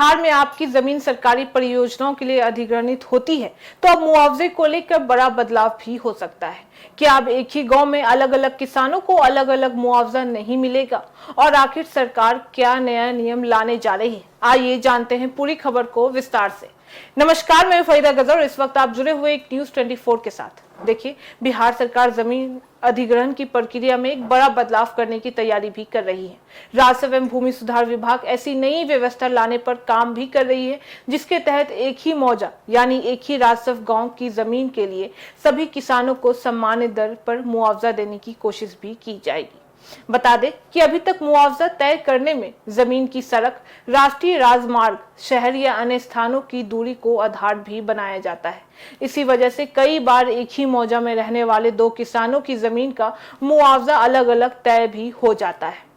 बिहार में आपकी जमीन सरकारी परियोजनाओं के लिए अधिग्रहित होती है तो अब मुआवजे को लेकर बड़ा बदलाव भी हो सकता है। क्या अब एक ही गांव में अलग अलग किसानों को अलग अलग मुआवजा नहीं मिलेगा और आखिर सरकार क्या नया नियम लाने जा रही है? आइए जानते हैं पूरी खबर को विस्तार से। नमस्कार, मैं फरीदा गजर और इस वक्त आप जुड़े हुए एक न्यूज़ 24 के साथ। देखिए, बिहार सरकार जमीन अधिग्रहण की प्रक्रिया में एक बड़ा बदलाव करने की तैयारी भी कर रही है। राजस्व एवं भूमि सुधार विभाग ऐसी नई व्यवस्था लाने पर काम भी कर रही है जिसके तहत एक ही मौजा यानी एक ही राजस्व गांव की जमीन के लिए सभी किसानों को सामान्य दर पर मुआवजा देने की कोशिश भी की जाएगी। बता दें कि अभी तक मुआवजा तय करने में जमीन की सड़क, राष्ट्रीय राजमार्ग, शहर या अन्य स्थानों की दूरी को आधार भी बनाया जाता है। इसी वजह से कई बार एक ही मौजा में रहने वाले दो किसानों की जमीन का मुआवजा अलग अलग तय भी हो जाता है।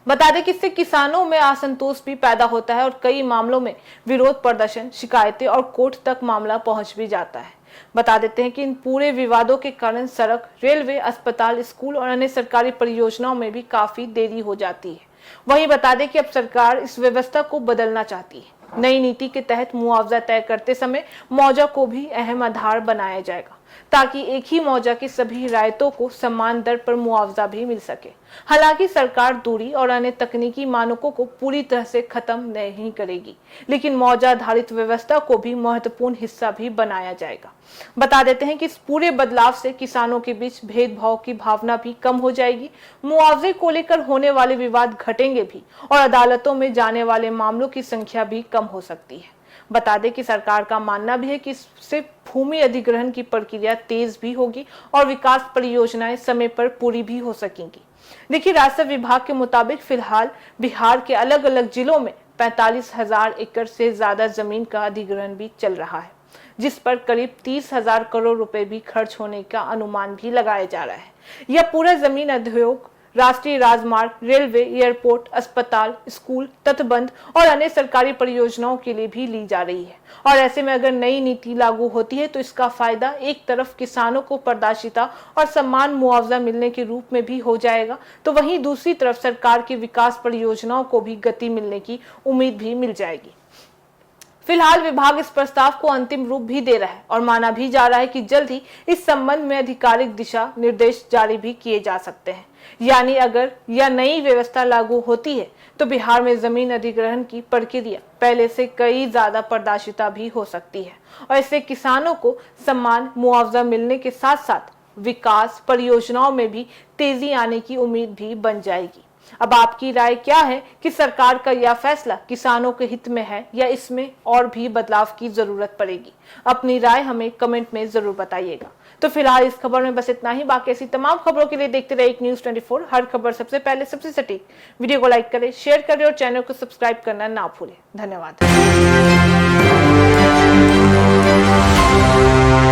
बता दें कि इससे किसानों में असंतोष भी पैदा होता है और कई मामलों में विरोध प्रदर्शन, शिकायतें और कोर्ट तक मामला पहुंच भी जाता है। बता देते हैं कि इन पूरे विवादों के कारण सड़क, रेलवे, अस्पताल, स्कूल और अन्य सरकारी परियोजनाओं में भी काफी देरी हो जाती है। वहीं बता दें कि अब सरकार इस व्यवस्था को बदलना चाहती है। नई नीति के तहत मुआवजा तय करते समय मौजा को भी अहम आधार बनाया जाएगा ताकि एक ही मौजा के सभी रायतों को समान दर पर मुआवजा भी मिल सके। हालांकि सरकार दूरी और अन्य तकनीकी मानकों को पूरी तरह से खत्म नहीं करेगी, लेकिन मौजा आधारित व्यवस्था को भी महत्वपूर्ण हिस्सा भी बनाया जाएगा। बता देते हैं कि इस पूरे बदलाव से किसानों के बीच भेदभाव की भावना भी कम हो जाएगी, मुआवजे को लेकर होने वाले विवाद घटेंगे भी और अदालतों में जाने वाले मामलों की संख्या भी कम हो सकती है। बता दें कि सरकार का मानना भी है कि इससे भूमि अधिग्रहण की प्रक्रिया तेज भी होगी और विकास परियोजनाएं समय पर पूरी भी हो सकेंगी। देखिए, राजस्व विभाग के मुताबिक फिलहाल बिहार के अलग अलग जिलों में 45,000 एकड़ से ज्यादा जमीन का अधिग्रहण भी चल रहा है, जिस पर करीब 30,000 करोड़ रुपए भी खर्च होने का अनुमान भी लगाया जा रहा है। यह पूरा जमीन उद्योग, राष्ट्रीय राजमार्ग, रेलवे, एयरपोर्ट, अस्पताल, स्कूल, तटबंध और अन्य सरकारी परियोजनाओं के लिए भी ली जा रही है। और ऐसे में अगर नई नीति लागू होती है तो इसका फायदा एक तरफ किसानों को पारदर्शिता और समान मुआवजा मिलने के रूप में भी हो जाएगा, तो वहीं दूसरी तरफ सरकार की विकास परियोजनाओं को भी गति मिलने की उम्मीद भी मिल जाएगी। फिलहाल विभाग इस प्रस्ताव को अंतिम रूप भी दे रहा है और माना भी जा रहा है कि जल्द ही इस संबंध में आधिकारिक दिशा निर्देश जारी भी किए जा सकते हैं। यानी अगर यह नई व्यवस्था लागू होती है तो बिहार में जमीन अधिग्रहण की प्रक्रिया पहले से कई ज्यादा पारदर्शिता भी हो सकती है और इससे किसानों को समान मुआवजा मिलने के साथ साथ विकास परियोजनाओं में भी तेजी आने की उम्मीद भी बन जाएगी। अब आपकी राय क्या है कि सरकार का यह फैसला किसानों के हित में है या इसमें और भी बदलाव की जरूरत पड़ेगी? अपनी राय हमें कमेंट में जरूर बताइएगा। तो फिलहाल इस खबर में बस इतना ही। बाकी ऐसी तमाम खबरों के लिए देखते रहिए एक न्यूज़ 24। हर खबर सबसे पहले, सबसे सटीक। वीडियो को लाइक करें, शेयर करें और चैनल को सब्सक्राइब करना ना भूलें। धन्यवाद।